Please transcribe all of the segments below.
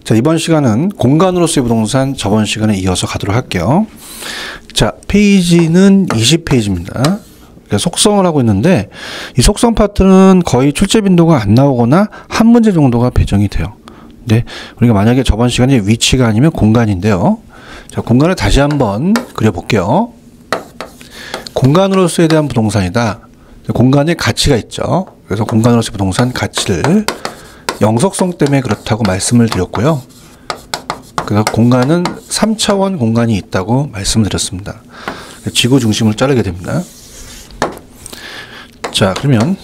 자, 이번 시간은 공간으로서의 부동산 저번 시간에 이어서 가도록 할게요. 자, 페이지는 20페이지입니다. 속성을 하고 있는데 이 속성 파트는 거의 출제 빈도가 안 나오거나 한 문제 정도가 배정이 돼요. 근데 우리가 만약에 저번 시간에 위치가 아니면 공간인데요. 자, 공간을 다시 한번 그려볼게요. 공간으로서에 대한 부동산이다. 공간에 가치가 있죠. 그래서 공간으로서의 부동산 가치를 영속성 때문에 그렇다고 말씀을 드렸고요. 그래서 공간은 3차원 공간이 있다고 말씀드렸습니다. 지구 중심을 자르게 됩니다. 자, 그러면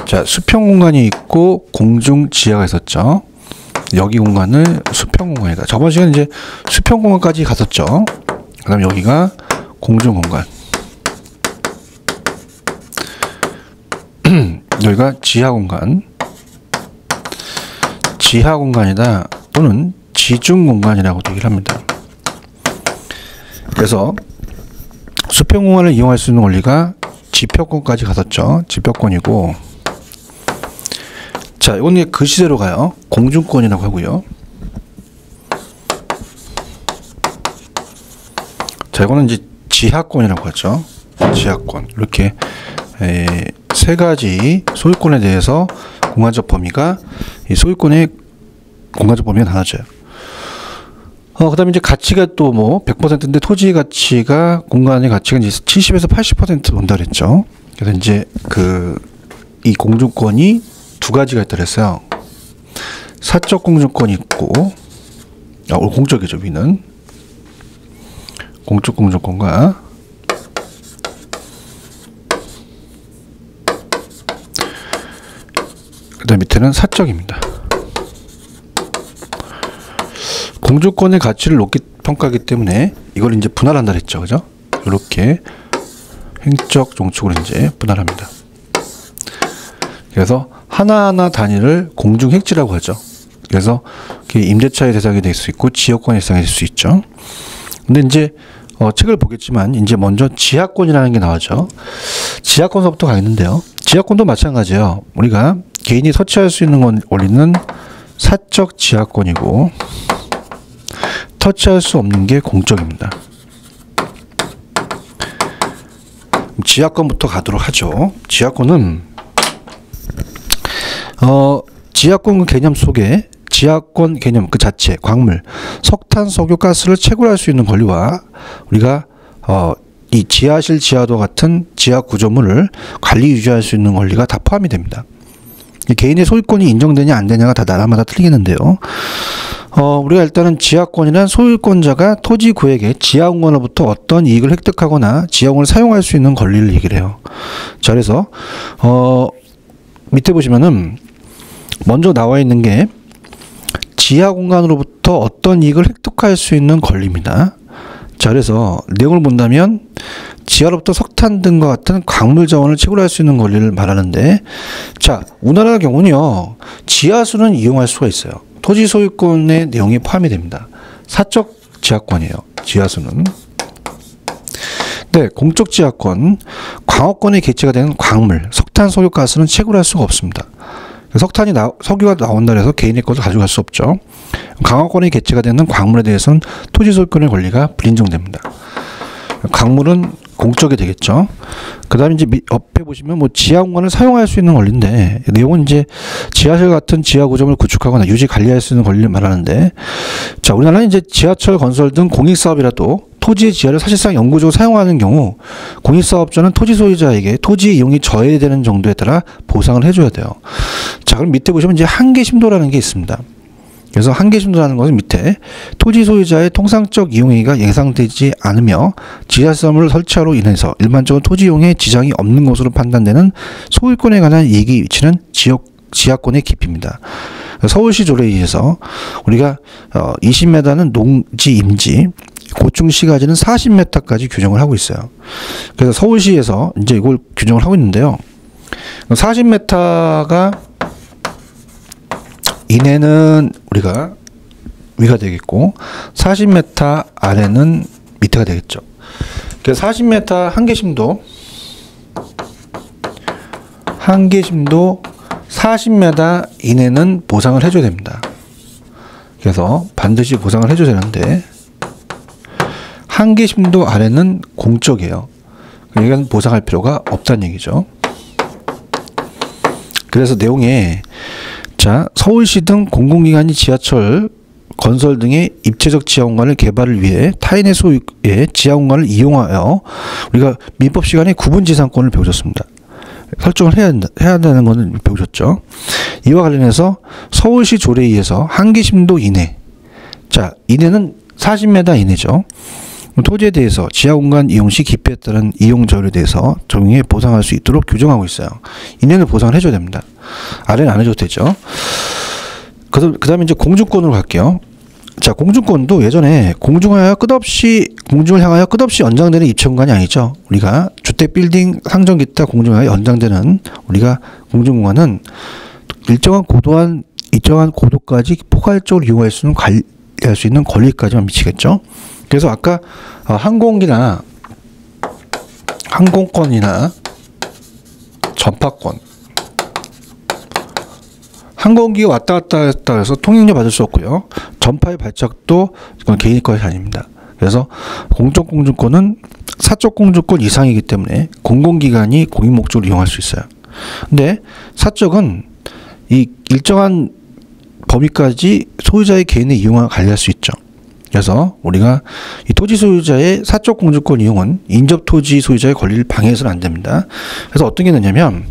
자, 수평 공간이 있고 공중 지하가 있었죠. 여기 공간을 수평 공간이다. 저번 시간에 이제 수평 공간까지 갔었죠. 그 다음에 여기가 공중 공간. 여기가 지하 공간. 지하 공간이다 또는 지중 공간이라고도 얘기를 합니다. 그래서 수평 공간을 이용할 수 있는 원리가 지표권까지 갔었죠. 지표권이고, 자, 이건 그 시대로 가요. 공중권이라고 하고요. 자, 이거는 이제 지하권이라고 하죠. 지하권. 이렇게 세 가지 소유권에 대해서 공간적 범위가 이 소유권의 공간적 범위가 나눠져요. 그 다음에 이제 가치가 또 뭐 100%인데 토지 가치가 공간의 가치가 이제 70에서 80% 본다 그랬죠. 그래서 이제 이 공중권이 두 가지가 있다 그랬어요. 사적 공중권이 있고, 공적이죠, 위는. 공적 공중권과 그 다음 밑에는 사적입니다. 공주권의 가치를 높게 평가하기 때문에 이걸 이제 분할한다 그랬죠. 그죠? 이렇게 횡적 종축으로 이제 분할합니다. 그래서 하나하나 단위를 공중획지라고 하죠. 그래서 임대차의 대상이 될 수 있고 지역권의 대상이 될 수 있죠. 근데 이제 책을 보겠지만 이제 먼저 지하권이라는 게 나오죠. 지하권서부터 가겠는데요. 지하권도 마찬가지예요. 우리가 개인이 서치할 수 있는 원리는 사적 지하권이고 터치할 수 없는 게 공적입니다. 지하권부터 가도록 하죠. 지하권은 지하권 개념 속에 지하권 개념 그 자체, 광물, 석탄, 석유, 가스를 채굴할 수 있는 권리와 우리가 이 지하실, 지하도 같은 지하 구조물을 관리 유지할 수 있는 권리가 다 포함이 됩니다. 개인의 소유권이 인정되냐 안 되냐가 다 나라마다 틀리겠는데요. 우리가 일단은 지하권이란 소유권자가 토지 구역의 지하공간으로부터 어떤 이익을 획득하거나 지하공간을 사용할 수 있는 권리를 얘기를 해요. 자, 그래서 밑에 보시면은 먼저 나와 있는 게 지하공간으로부터 어떤 이익을 획득할 수 있는 권리입니다. 자, 그래서 내용을 본다면 지하로부터 석탄 등과 같은 광물 자원을 채굴할 수 있는 권리를 말하는데, 자, 우리나라 경우는요, 지하수는 이용할 수가 있어요. 토지 소유권의 내용이 포함이 됩니다. 사적 지하권이에요, 지하수는. 네, 공적 지하권, 광업권의 개체가 되는 광물, 석탄, 석유, 가스는 채굴할 수가 없습니다. 석탄이 석유가 나온다 해서 개인의 것을 가져갈 수 없죠. 광업권의 개체가 되는 광물에 대해서는 토지 소유권의 권리가 불인정됩니다. 광물은 공적이 되겠죠. 그 다음에 이제 옆에 보시면 뭐 지하 공간을 사용할 수 있는 권리인데, 내용은 이제 지하철 같은 지하 구조물을 구축하거나 유지 관리할 수 있는 권리를 말하는데, 자, 우리나라는 이제 지하철 건설 등 공익사업이라도 토지의 지하를 사실상 영구적으로 사용하는 경우 공익사업자는 토지 소유자에게 토지 이용이 저해되는 정도에 따라 보상을 해줘야 돼요. 자, 그럼 밑에 보시면 이제 한계심도라는 게 있습니다. 그래서 한계심도라는 것은 밑에 토지 소유자의 통상적 이용행위가 예상되지 않으며 지하시설을 설치함으로 인해서 일반적으로 토지 이용에 지장이 없는 것으로 판단되는 소유권에 관한 이익의 위치는 지하권의 깊이입니다. 서울시 조례에 의해서 우리가 20m는 농지, 임지, 고충시가지는 40m까지 규정을 하고 있어요. 그래서 서울시에서 이제 이걸 규정을 하고 있는데요. 40m가 이내는 우리가 위가 되겠고 40m 아래는 밑에가 되겠죠. 그래서 40m 한계심도 40m 이내는 보상을 해줘야 됩니다. 그래서 반드시 보상을 해줘야 되는데 한계심도 아래는 공적이에요. 그러니까 보상할 필요가 없다는 얘기죠. 그래서 내용에 자 서울시 등 공공기관이 지하철 건설 등의 입체적 지하공간을 개발을 위해 타인의 소유의 지하공간을 이용하여 우리가 민법 시간에 구분지상권을 배우셨습니다. 설정을 해야 되는 것을 배우셨죠. 이와 관련해서 서울시 조례에 의해서 한계심도 이내, 자 이내는 40m 이내죠. 토지에 대해서 지하공간 이용 시 기피에 따른 이용 저율에 대해서 적용해 보상할 수 있도록 규정하고 있어요. 이내는 보상을 해줘야 됩니다. 아래는 안 해줘도 되죠. 그 다음에 이제 공중권으로 갈게요. 자, 공중권도 예전에 공중을 향하여 끝없이 연장되는 입체공간이 아니죠. 우리가 주택, 빌딩, 상점 기타 공중을 향하여 연장되는 우리가 공중공간은 일정한 고도까지 포괄적으로 이용할 수 있는 권리까지만 미치겠죠. 그래서 아까 항공권이나 전파권, 항공기가 왔다 갔다 했다 해서 통행료 받을 수 없고요. 전파의 발착도 이건 개인의 것이 아닙니다. 그래서 공적 공중권은 사적 공중권 이상이기 때문에 공공기관이 공익 목적으로 이용할 수 있어요. 근데 사적은 이 일정한 범위까지 소유자의 개인의 이용을 관리할 수 있죠. 그래서 우리가 이 토지 소유자의 사적 공중권 이용은 인접 토지 소유자의 권리를 방해해서는 안 됩니다. 그래서 어떤 게 되냐면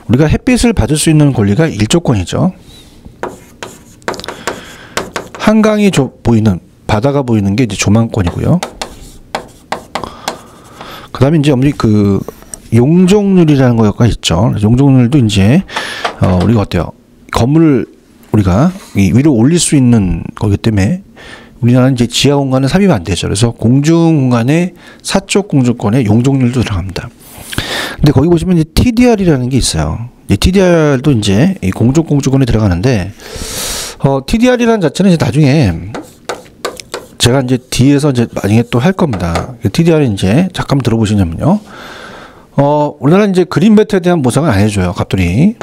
우리가 햇빛을 받을 수 있는 권리가 일조권이죠. 한강이 보이는, 바다가 보이는 게 이제 조망권이고요. 그 다음에 이제 그 용적률이라는 거가 있죠. 용적률도 이제 우리가 어때요? 건물을 우리가 위로 올릴 수 있는 거기 때문에 우리나라는 이제 지하 공간은 삽입이 안 되죠. 그래서 공중 공간의 사적 공중권에 용적률도 들어갑니다. 근데 거기 보시면 이제 TDR이라는 게 있어요. 이 TDR도 이제 이 공적 공주권에 들어가는데, TDR이라는 자체는 이제 나중에 제가 이제 뒤에서 이제 나중에 또 할 겁니다. TDR이 이제 잠깐 들어보시냐면요. 우리나라는 이제 그린벨트에 대한 보상을 안 해줘요. 갑돌이.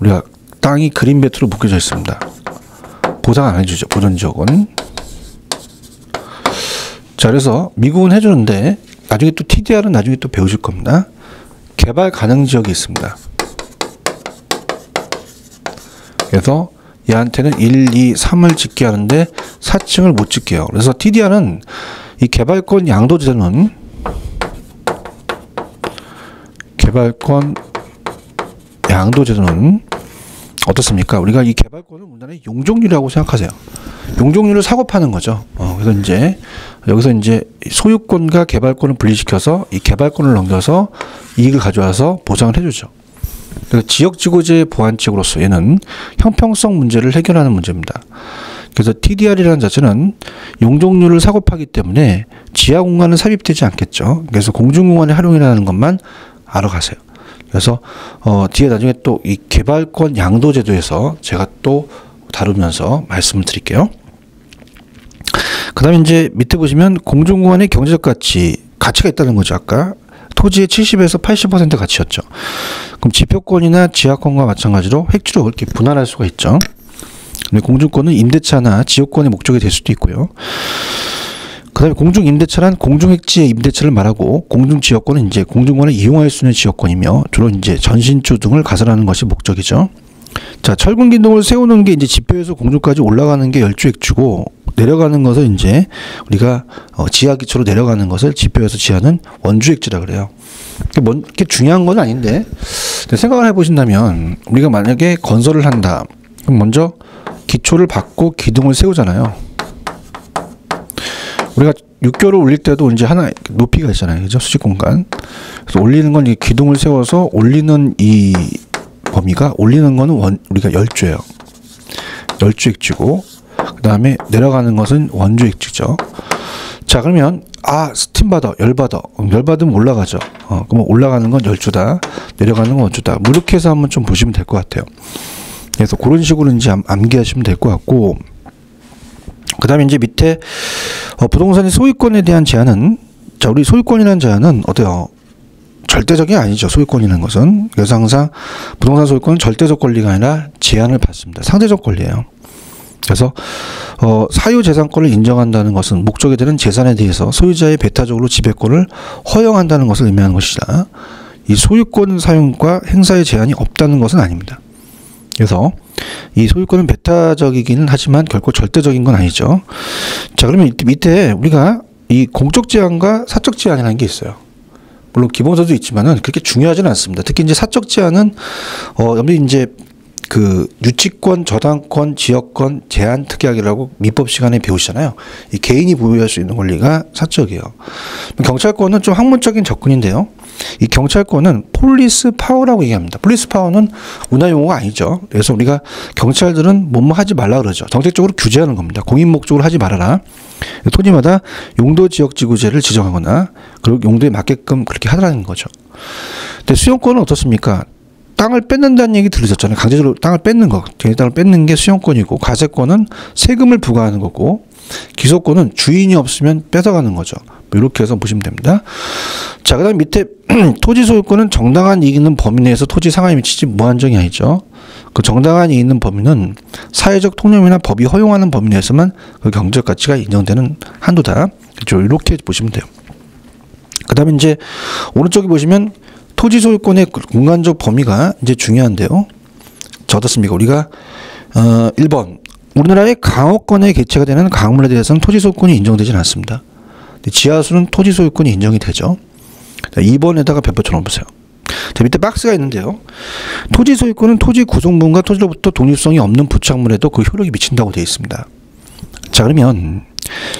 우리가 땅이 그린벨트로 묶여져 있습니다. 보상 안 해주죠. 보존 지역은. 자, 그래서 미국은 해주는데, 나중에 또 TDR은 나중에 또 배우실 겁니다. 개발 가능 지역이 있습니다. 그래서 얘한테는 1, 2, 3을 짓게 하는데 4층을 못 짓게요. 그래서 TDR은 이 개발권 양도제도는 어떻습니까? 우리가 이 개발권을 우리나라의 용적률이라고 생각하세요. 용적률을 사고 파는 거죠. 그래서 이제 여기서 이제 소유권과 개발권을 분리시켜서 이 개발권을 넘겨서 이익을 가져와서 보상을 해주죠. 그래서 지역지구제 보완책으로서 얘는 형평성 문제를 해결하는 문제입니다. 그래서 TDR이라는 자체는 용적률을 사고 파기 때문에 지하 공간은 삽입되지 않겠죠. 그래서 공중공간의 활용이라는 것만 알아가세요. 그래서 뒤에 나중에 또 이 개발권 양도제도에서 제가 또 다루면서 말씀을 드릴게요. 그 다음에 이제 밑에 보시면 공중공간의 경제적 가치가 있다는 거죠. 아까 토지의 70에서 80% 가치였죠. 그럼 지표권이나 지하권과 마찬가지로 획주로 이렇게 분할할 수가 있죠. 근데 공중권은 임대차나 지역권의 목적이 될 수도 있고요. 그 다음에 공중임대차란 공중획지의 임대차를 말하고, 공중지역권은 이제 공중권을 이용할 수 있는 지역권이며, 주로 이제 전신주 등을 가설하는 것이 목적이죠. 자, 철근 기둥을 세우는 게 이제 지표에서 공중까지 올라가는 게 열주획주고, 내려가는 것을 이제 우리가 지하 기초로 내려가는 것을 지표에서 지하는 원주획지라 그래요. 이렇게 중요한 건 아닌데, 생각을 해보신다면, 우리가 만약에 건설을 한다. 그럼 먼저 기초를 받고 기둥을 세우잖아요. 우리가 육교를 올릴 때도 이제 하나 높이가 있잖아요. 그죠? 수직 공간. 그래서 올리는 건 이 기둥을 세워서 올리는 이 범위가, 올리는 거는 우리가 열주예요. 열주획지고, 그 다음에 내려가는 것은 원주획지죠. 자, 그러면, 스팀 받아, 열 받으면 올라가죠. 그러면 올라가는 건 열주다, 내려가는 건 원주다. 뭐 이렇게 해서 한번 좀 보시면 될 것 같아요. 그래서 그런 식으로 이제 암기하시면 될 것 같고, 그 다음에 이제 밑에 부동산의 소유권에 대한 제한은, 자, 우리 소유권이라는 제한은 어때요? 절대적이 아니죠. 소유권이라는 것은. 그래서 항상 부동산 소유권은 절대적 권리가 아니라 제한을 받습니다. 상대적 권리예요. 그래서 사유재산권을 인정한다는 것은 목적에 되는 재산에 대해서 소유자의 배타적으로 지배권을 허용한다는 것을 의미하는 것이다. 이 소유권 사용과 행사의 제한이 없다는 것은 아닙니다. 그래서 이 소유권은 배타적이기는 하지만 결코 절대적인 건 아니죠. 자, 그러면 밑에 우리가 이 공적 제한과 사적 제한이라는 게 있어요. 물론 기본서도 있지만은 그렇게 중요하지는 않습니다. 특히 이제 사적 제한은 여러분이 이제 그 유치권, 저당권, 지역권, 제한 특약이라고 민법 시간에 배우시잖아요. 이 개인이 보유할 수 있는 권리가 사적이에요. 경찰권은 좀 학문적인 접근인데요. 이 경찰권은 폴리스 파워라고 얘기합니다. 폴리스 파워는 운하 용어가 아니죠. 그래서 우리가 경찰들은 뭐뭐 하지 말라 그러죠. 정책적으로 규제하는 겁니다. 공인 목적으로 하지 말아라. 토지마다 용도 지역 지구제를 지정하거나 그리고 용도에 맞게끔 그렇게 하라는 거죠. 근데 수용권은 어떻습니까? 땅을 뺏는다는 얘기 들으셨잖아요. 강제적으로 땅을 뺏는 거. 제 땅을 뺏는 게 수용권이고, 가세권은 세금을 부과하는 거고, 기소권은 주인이 없으면 뺏어가는 거죠. 이렇게 해서 보시면 됩니다. 자, 그 다음 밑에 토지 소유권은 정당한 이익 있는 범위 내에서 토지 상한이 미치지 무한정이 아니죠. 그 정당한 이익 있는 범위는 사회적 통념이나 법이 허용하는 범위 내에서만 그 경제적 가치가 인정되는 한도다. 그렇죠. 이렇게 보시면 돼요. 그 다음에 이제 오른쪽에 보시면 토지 소유권의 공간적 범위가 이제 중요한데요. 자, 어떻습니까? 우리가 1번 우리나라의 강호권에 개체가 되는 강물에 대해서는 토지 소유권이 인정되지는 않습니다. 지하수는 토지 소유권이 인정이 되죠. 2번에다가 별표처럼 보세요. 자, 밑에 박스가 있는데요. 토지 소유권은 토지 구성분과 토지로부터 독립성이 없는 부착물에도 그 효력이 미친다고 되어 있습니다. 자, 그러면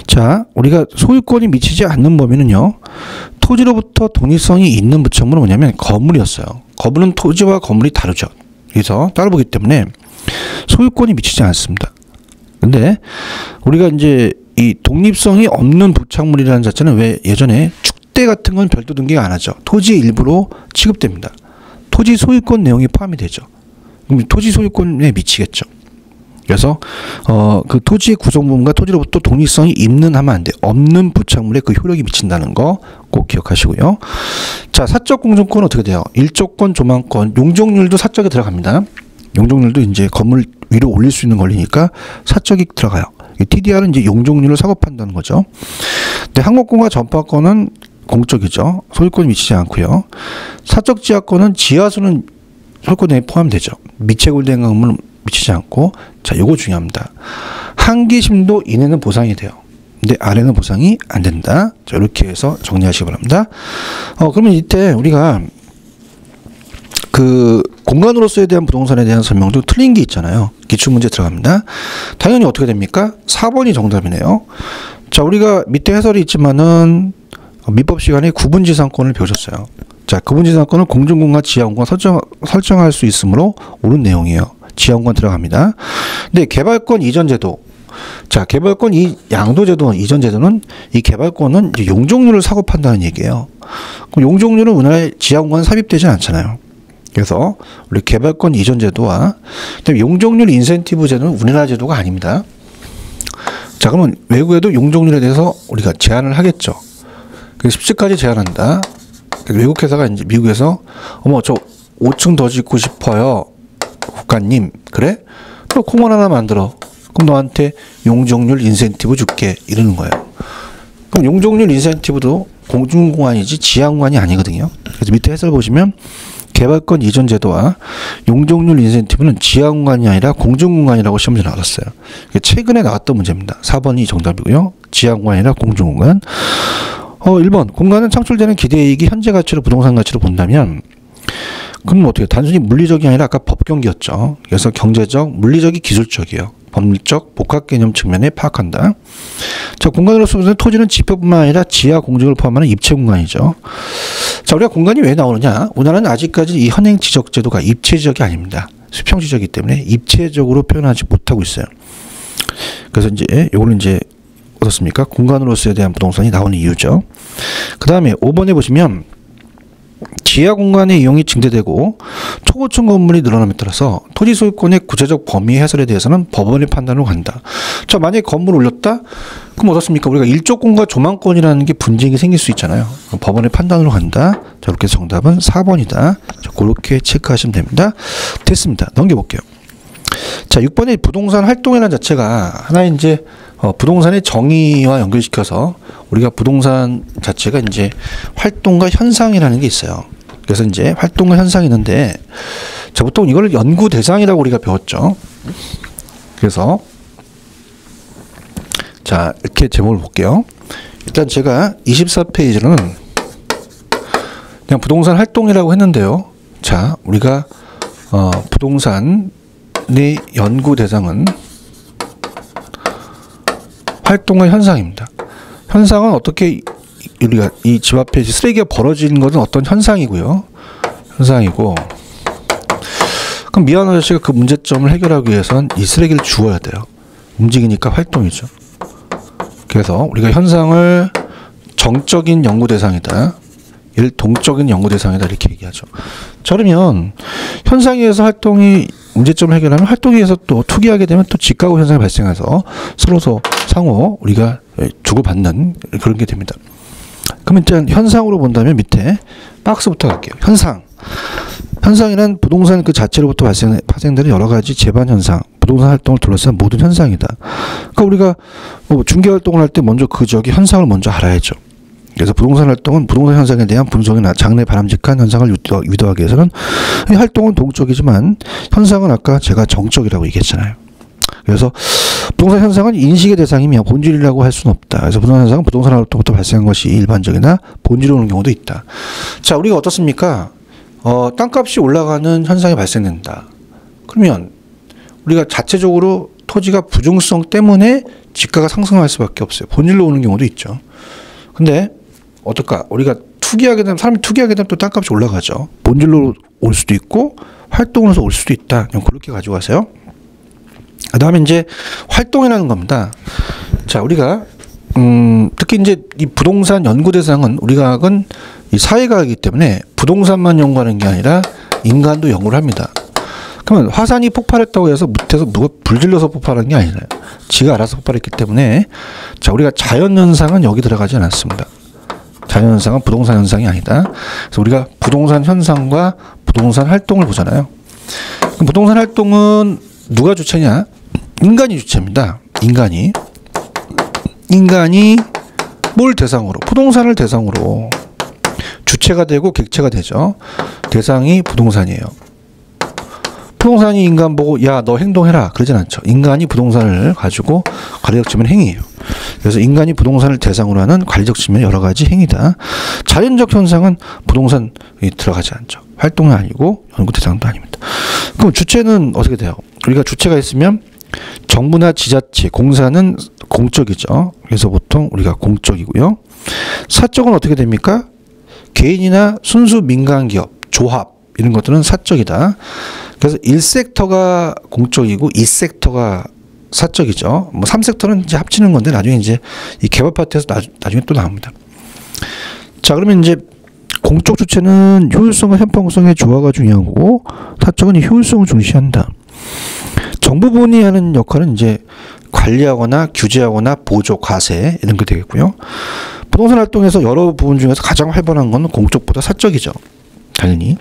자, 우리가 소유권이 미치지 않는 범위는요. 토지로부터 독립성이 있는 부착물은 뭐냐면 건물이었어요. 건물은 토지와 건물이 다르죠. 그래서 따로 보기 때문에 소유권이 미치지 않습니다. 근데 우리가 이제 이 독립성이 없는 부착물이라는 자체는 왜 예전에 축대 같은 건 별도 등기 안 하죠. 토지의 일부로 취급됩니다. 토지 소유권 내용이 포함이 되죠. 그럼 토지 소유권에 미치겠죠. 그래서 그 토지의 구성부분과 토지로부터 독립성이 있는 하면 안 돼. 없는 부착물에 그 효력이 미친다는 거 꼭 기억하시고요. 자, 사적 공정권은 어떻게 돼요? 일조권, 조망권, 용적률도 사적에 들어갑니다. 용적률도 이제 건물 위로 올릴 수 있는 권리니까 사적이 들어가요. TDR은 이제 용적률을 사고판다는 거죠. 근데 항목권과 전파권은 공적이죠. 소유권이 미치지 않고요. 사적 지하권은 지하수는 소유권에 포함되죠. 미채굴된 건물은 미치지 않고, 자, 요거 중요합니다. 한기심도 이내는 보상이 돼요. 근데 아래는 보상이 안 된다. 자, 이렇게 해서 정리하시기 바랍니다. 그러면 이때 우리가 그 공간으로서에 대한 부동산에 대한 설명도 틀린 게 있잖아요. 기출문제 들어갑니다. 당연히 어떻게 됩니까? 4번이 정답이네요. 자, 우리가 밑에 해설이 있지만은 민법 시간에 구분지상권을 배우셨어요. 자, 구분지상권은 공중공간, 지하공간 설정할 수 있으므로 옳은 내용이에요. 지하공간 들어갑니다. 근데 개발권 이전 제도. 자, 개발권 양도제도 이전 제도는 이 개발권은 이제 용적률을 사고 판다는 얘기예요. 그럼 용적률은 우리나라에 지하공간 삽입되지 않잖아요. 그래서 우리 개발권 이전 제도와 용적률 인센티브 제도는 우리나라 제도가 아닙니다. 자, 그러면 외국에도 용적률에 대해서 우리가 제한을 하겠죠. 그래서 10층까지 제한한다. 외국 회사가 이제 미국에서 저 5층 더 짓고 싶어요. 국가님, 그래? 너 공원 하나 만들어. 그럼 너한테 용적률 인센티브 줄게. 이러는 거예요. 그럼 용적률 인센티브도 공중공간이지 지하공간이 아니거든요. 그래서 밑에 해설 보시면 개발권 이전 제도와 용적률 인센티브는 지하공간이 아니라 공중공간이라고 시험지에 나왔어요. 최근에 나왔던 문제입니다. 4번이 정답이고요. 지하공간이 아니라 공중공간. 1번 공간은 창출되는 기대이익이 현재 가치로 부동산 가치로 본다면 그럼 어떻게 단순히 물리적이 아니라 아까 법경기였죠. 그래서 경제적, 물리적이 기술적이에요. 법률적, 복합 개념 측면에 파악한다. 자, 공간으로서 토지는 지표뿐만 아니라 지하 공적을 포함하는 입체 공간이죠. 자, 우리가 공간이 왜 나오느냐? 우리나라는 아직까지 이 현행 지적 제도가 입체 지적이 아닙니다. 수평 지적이기 때문에 입체적으로 표현하지 못하고 있어요. 그래서 이제 요거는 이제 어떻습니까? 공간으로서에 대한 부동산이 나오는 이유죠. 그 다음에 5번에 보시면 지하 공간의 이용이 증대되고 초고층 건물이 늘어남에 따라서 토지 소유권의 구체적 범위 해설에 대해서는 법원의 판단으로 간다. 자, 만약에 건물을 올렸다? 그럼 어떻습니까? 우리가 일조권과 조망권이라는 게 분쟁이 생길 수 있잖아요. 법원의 판단으로 간다. 자, 이렇게 정답은 4번이다. 자, 그렇게 체크하시면 됩니다. 됐습니다. 넘겨볼게요. 자, 6번에 부동산 활동이라는 자체가 하나의 이제 부동산의 정의와 연결시켜서 우리가 부동산 자체가 이제 활동과 현상이라는 게 있어요. 그래서 이제 활동과 현상이 있는데, 자, 보통 이걸 연구 대상이라고 우리가 배웠죠. 그래서 자, 이렇게 제목을 볼게요. 일단 제가 24페이지로는 그냥 부동산 활동이라고 했는데요. 자, 우리가 부동산의 연구 대상은 활동의 현상입니다. 현상은 어떻게 우리가 이 집 앞에 쓰레기가 벌어지는 것은 어떤 현상이고요. 현상이고, 그럼 미안 아저씨가 그 문제점을 해결하기 위해서는 이 쓰레기를 주워야 돼요. 움직이니까 활동이죠. 그래서 우리가 현상을 정적인 연구 대상이다, 얘를 동적인 연구 대상이다 이렇게 얘기하죠. 자, 그러면 현상에 의해서 활동이 문제점을 해결하면 활동에 의해서 또 투기하게 되면 또 직가구 현상이 발생해서 서로 상호 우리가 주고받는 그런 게 됩니다. 그럼 일단 현상으로 본다면 밑에 박스부터 갈게요. 현상이란 부동산 그 자체로부터 발생되는 여러 가지 재반 현상, 부동산 활동을 둘러싼 모든 현상이다. 그러니까 우리가 뭐 중개 활동을 할 때 먼저 그 현상을 먼저 알아야죠. 그래서 부동산 활동은 부동산 현상에 대한 분석이나 장래 바람직한 현상을 유도하기 위해서는 이 활동은 동적이지만 현상은 아까 제가 정적이라고 얘기했잖아요. 그래서 부동산 현상은 인식의 대상이며 본질이라고 할 수는 없다. 그래서 부동산 현상은 부동산 활동부터 발생한 것이 일반적이나 본질로 오는 경우도 있다. 자, 우리가 어떻습니까? 땅값이 올라가는 현상이 발생된다. 그러면 우리가 자체적으로 토지가 부중성 때문에 지가가 상승할 수밖에 없어요. 본질로 오는 경우도 있죠. 근데 어떨까? 우리가 사람이 투기하게 되면 또 땅값이 올라가죠. 본질로 올 수도 있고 활동으로서 올 수도 있다. 그냥 그렇게 가지고 가세요. 그 다음에 이제 활동이라는 겁니다. 자, 우리가 특히 이제 이 부동산 연구 대상은 우리가학은 이 사회과학이기 때문에 부동산만 연구하는 게 아니라 인간도 연구를 합니다. 그러면 화산이 폭발했다고 해서 밑에서 누가 불질러서 폭발한 게 아니라요. 지가 알아서 폭발했기 때문에, 자, 우리가 자연현상은 여기 들어가지 않았습니다. 자연현상은 부동산 현상이 아니다. 그래서 우리가 부동산 현상과 부동산 활동을 보잖아요. 그럼 부동산 활동은 누가 주체냐? 인간이 주체입니다. 인간이 뭘 대상으로? 부동산을 대상으로 주체가 되고 객체가 되죠. 대상이 부동산이에요. 부동산이 인간 보고 야, 너 행동해라 그러진 않죠. 인간이 부동산을 가지고 관리적 측면 행위예요. 그래서 인간이 부동산을 대상으로 하는 관리적 측면 여러 가지 행위다. 자연적 현상은 부동산이 들어가지 않죠. 활동이 아니고 연구 대상도 아닙니다. 그럼 주체는 어떻게 돼요? 우리가 주체가 있으면 정부나 지자체, 공사는 공적이죠. 그래서 보통 우리가 공적이고요. 사적은 어떻게 됩니까? 개인이나 순수 민간기업, 조합 이런 것들은 사적이다. 그래서 1섹터가 공적이고 2섹터가 사적이죠. 뭐 3섹터는 이제 합치는 건데 나중에 이제 이 개발 파트에서 나중에 또 나옵니다. 자, 그러면 이제 공적 주체는 효율성과 형평성의 조화가 중요한 거고 사적은 이 효율성을 중시한다. 정부 부문이 하는 역할은 이제 관리하거나 규제하거나 보조, 과세 이런 게 되겠고요. 부동산 활동에서 여러 부분 중에서 가장 활발한 건 공적보다 사적이죠. 당연히.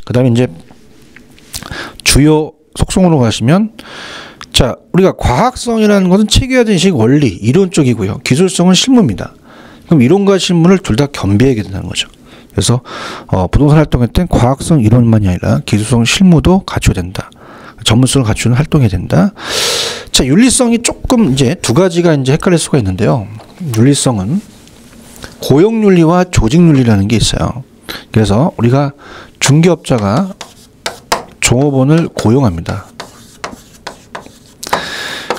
그 다음에 이제 주요 속성으로 가시면, 자, 우리가 과학성이라는 것은 체계화된 식 원리, 이론 쪽이고요. 기술성은 실무입니다. 그럼 이론과 실무를 둘 다 겸비하게 된다는 거죠. 그래서 부동산 활동할 땐 과학성 이론만이 아니라 기술성 실무도 갖춰야 된다. 전문성을 갖추는 활동이 된다. 자, 윤리성이 조금 이제 두 가지가 이제 헷갈릴 수가 있는데요. 윤리성은 고용윤리와 조직윤리라는 게 있어요. 그래서 우리가 중개업자가 종업원을 고용합니다.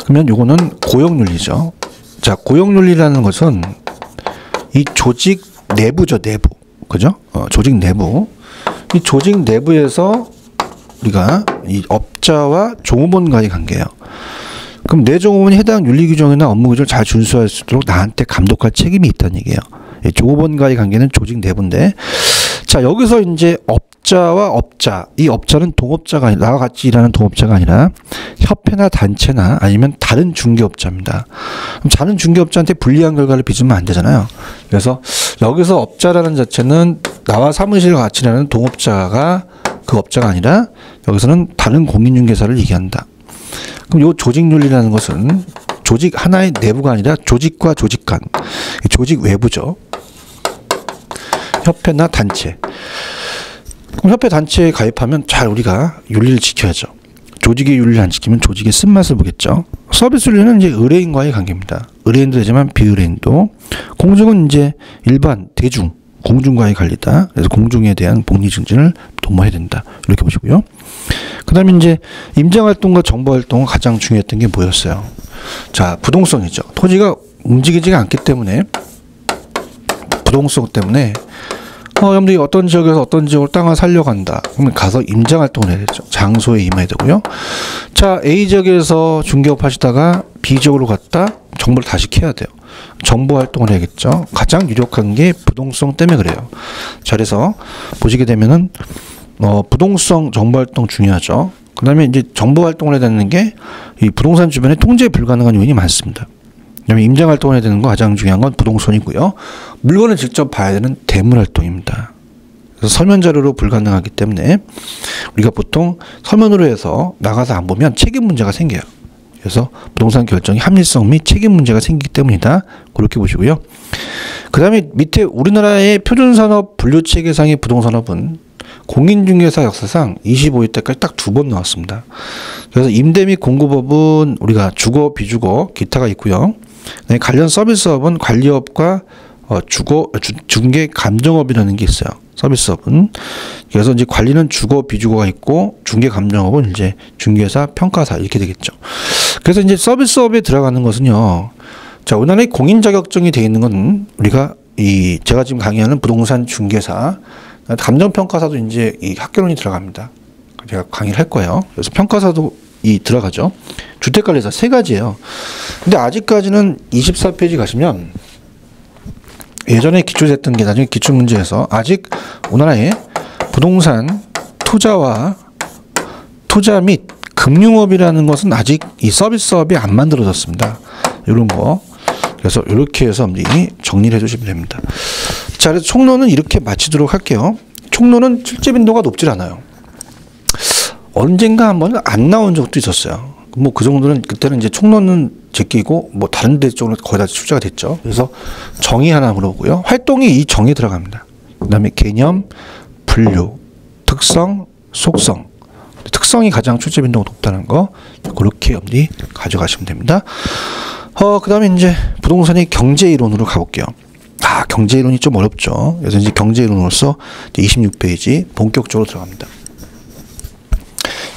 그러면 요거는 고용윤리죠. 자, 고용윤리라는 것은 이 조직 내부죠, 내부. 그죠? 조직 내부. 이 조직 내부에서 우리가 이 업자와 종업원 간의 관계예요. 그럼 내 종업원이 해당 윤리 규정이나 업무 규정을 잘 준수할 수 있도록 나한테 감독할 책임이 있다는 얘기예요. 종업원과의 관계는 조직 내부인데, 자, 여기서 이제 업자와 업자, 이 업자는 동업자가 아니라, 나와 같이 일하는 동업자가 아니라 협회나 단체나 아니면 다른 중개업자입니다. 그럼 다른 중개업자한테 불리한 결과를 빚으면 안 되잖아요. 그래서 여기서 업자라는 자체는 나와 사무실과 같이 일하는 동업자가 그 업자가 아니라 여기서는 다른 공인중개사를 얘기한다. 그럼 요 조직윤리라는 것은 조직 하나의 내부가 아니라 조직과 조직 간, 조직 외부죠. 협회나 단체. 그럼 협회 단체에 가입하면 잘 우리가 윤리를 지켜야죠. 조직의 윤리를 안 지키면 조직의 쓴맛을 보겠죠. 서비스 윤리는 이제 의뢰인과의 관계입니다. 의뢰인도 되지만 비의뢰인도. 공중은 이제 일반 대중 공중과의 관리다. 그래서 공중에 대한 복리 증진을 도모해야 된다. 이렇게 보시고요. 그다음에 이제 임장활동과 정보활동은 가장 중요했던 게 뭐였어요? 자, 부동성이죠. 토지가 움직이지가 않기 때문에, 부동성 때문에 여러분들이 어떤 지역에서 어떤 지역으로 땅을 살려간다. 그러면 가서 임장활동을 해야 되죠. 장소에 임해야 되고요. 자, A 지역에서 중개업 하시다가 B 지역으로 갔다 정보를 다시 캐야 돼요. 정보 활동을 해야겠죠. 가장 유력한 게 부동성 때문에 그래요. 자, 그래서 보시게 되면은 부동성 정보 활동 중요하죠. 그 다음에 이제 정보 활동을 해야 되는 게 이 부동산 주변에 통제 불가능한 요인이 많습니다. 그다음에 임장 활동을 해야 되는 거 가장 중요한 건 부동산이고요. 물건을 직접 봐야 되는 대물 활동입니다. 그래서 서면 자료로 불가능하기 때문에 우리가 보통 서면으로 해서 나가서 안 보면 책임 문제가 생겨요. 그래서 부동산 결정이 합리성 및 책임 문제가 생기기 때문이다. 그렇게 보시고요. 그 다음에 밑에 우리나라의 표준산업 분류체계상의 부동산업은 공인중개사 역사상 25회 때까지 딱 2번 나왔습니다. 그래서 임대 및 공급업은 우리가 주거, 비주거, 기타가 있고요. 관련 서비스업은 관리업과 중개 감정업이라는 게 있어요. 서비스업은. 그래서 이제 관리는 주거, 비주거가 있고 중개 감정업은 이제 중개사, 평가사 이렇게 되겠죠. 그래서 이제 서비스업에 들어가는 것은요. 자, 우리나라에 공인 자격증이 되어 있는 건 우리가 제가 지금 강의하는 부동산 중개사, 감정평가사도 이제 이 학교론이 들어갑니다. 제가 강의를 할 거예요. 그래서 평가사도 들어가죠. 주택관리사 3가지예요. 근데 아직까지는 24페이지 가시면 예전에 기출됐던 게 나중에 기출문제에서 아직 우리나라에 부동산 투자 및 금융업이라는 것은 아직 이 서비스업이 안 만들어졌습니다. 이런 거. 그래서 이렇게 해서 정리를 해주시면 됩니다. 자, 그래서 총론은 이렇게 마치도록 할게요. 총론은 출제 빈도가 높질 않아요. 언젠가 한번 안 나온 적도 있었어요. 뭐 그 정도는 그때는 이제 총론은 제끼고 뭐 다른 데 쪽으로 거의 다 출제가 됐죠. 그래서 정의 하나 물어보고요. 활동이 이 정의에 들어갑니다. 그다음에 개념, 분류, 특성, 속성. 특성이 가장 출제 빈도가 높다는 거 그렇게 염두에 가져가시면 됩니다. 그다음에 이제 부동산의 경제 이론으로 가볼게요. 경제 이론이 좀 어렵죠. 그래서 이제 경제 이론으로서 26페이지 본격적으로 들어갑니다.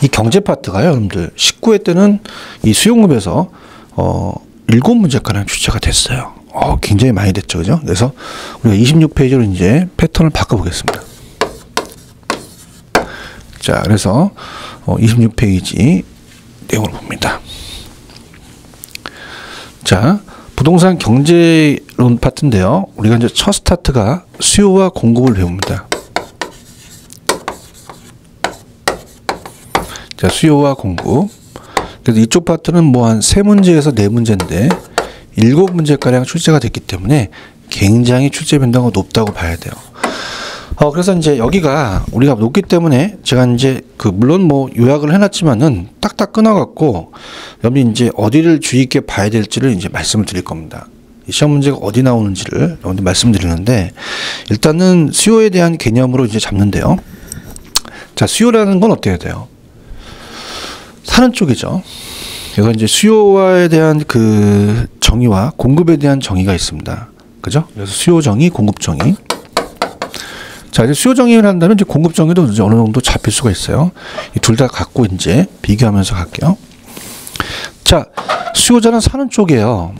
이 경제 파트가요, 여러분들 19회 때는 이 수용급에서 7문제가량 출제가 됐어요. 굉장히 많이 됐죠, 그죠? 그래서 우리가 26페이지로 이제 패턴을 바꿔보겠습니다. 자, 그래서 26페이지 내용을 봅니다. 자, 부동산 경제론 파트인데요. 우리가 이제 첫 스타트가 수요와 공급을 배웁니다. 자, 수요와 공급. 그래서 이쪽 파트는 뭐 한 3문제에서 4문제인데 7문제가량 출제가 됐기 때문에 굉장히 출제 빈도가 높다고 봐야 돼요. 그래서 이제 여기가 우리가 높기 때문에 제가 이제 물론 뭐 요약을 해놨지만은 딱딱 끊어갖고 여기 이제 어디를 주의 있게 봐야 될지를 이제 말씀을 드릴 겁니다. 시험 문제가 어디 나오는지를 여러분들 말씀드리는데 일단은 수요에 대한 개념으로 이제 잡는데요. 자, 수요라는 건 어때야 돼요? 사는 쪽이죠. 그래서 이제 수요에 대한 정의와 공급에 대한 정의가 있습니다. 그죠? 그래서 수요 정의, 공급 정의. 자, 이제 수요 정의를 한다면 이제 공급 정의도 이제 어느 정도 잡힐 수가 있어요. 이 둘 다 갖고 이제 비교하면서 갈게요. 자, 수요자는 사는 쪽이에요.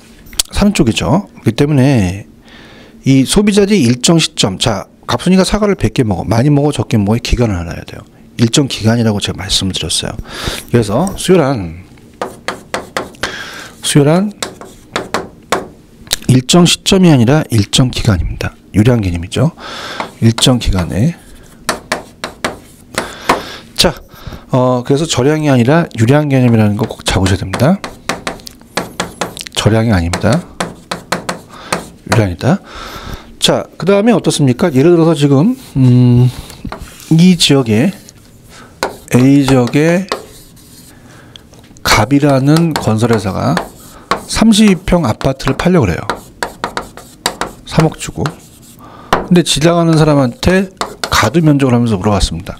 사는 쪽이죠. 그렇기 때문에 이 소비자들이 일정 시점, 자, 갑순이가 사과를 100개 먹어, 많이 먹어, 적게 먹어의 기간을 알아야 돼요. 일정 기간이라고 제가 말씀을 드렸어요. 그래서 수요란 일정 시점이 아니라 일정 기간입니다. 유리한 개념이죠. 일정 기간에. 자, 그래서 절량이 아니라 유리한 개념이라는 거 꼭 잡으셔야 됩니다. 절량이 아닙니다. 유리한이다. 자, 그 다음에 어떻습니까? 예를 들어서 지금 이 지역에 A 지역에 갑이라는 건설회사가 32평 아파트를 팔려고 그래요. 3억 주고. 근데 지나가는 사람한테 가두 면적을 하면서 물어봤습니다.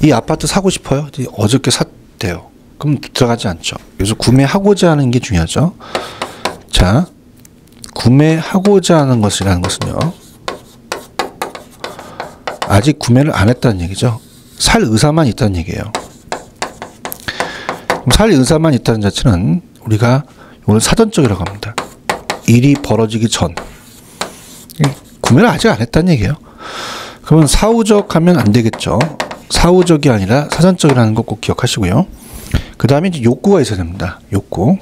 이 아파트 사고 싶어요? 어저께 샀대요. 그럼 들어가지 않죠. 그래서 구매하고자 하는 게 중요하죠. 자, 구매하고자 하는 것이라는 것은요, 아직 구매를 안 했다는 얘기죠. 살 의사만 있다는 얘기예요. 살 의사만 있다는 자체는 우리가 이걸 사전적이라고 합니다. 일이 벌어지기 전. 구매를 아직 안 했다는 얘기예요. 그러면 사후적 하면 안 되겠죠. 사후적이 아니라 사전적이라는 거 꼭 기억하시고요. 그 다음에 이제 욕구가 있어야 됩니다. 욕구.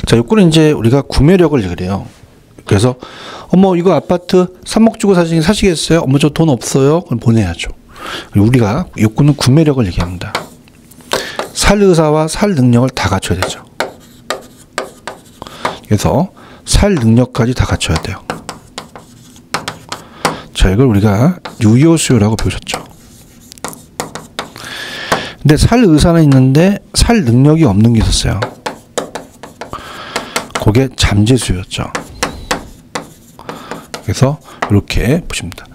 자, 욕구는 이제 우리가 구매력을 얘기를 해요. 그래서 어머 이거 아파트 3억 주고 사시겠어요? 어머 저 돈 없어요? 그럼 보내야죠. 우리가 욕구는 구매력을 얘기합니다. 살 의사와 살 능력을 다 갖춰야 되죠. 그래서 살 능력까지 다 갖춰야 돼요. 자, 이걸 우리가 유효 수요라고 배우셨죠. 근데 살 의사는 있는데 살 능력이 없는 게 있었어요. 그게 잠재 수요였죠. 그래서 이렇게 보십니다.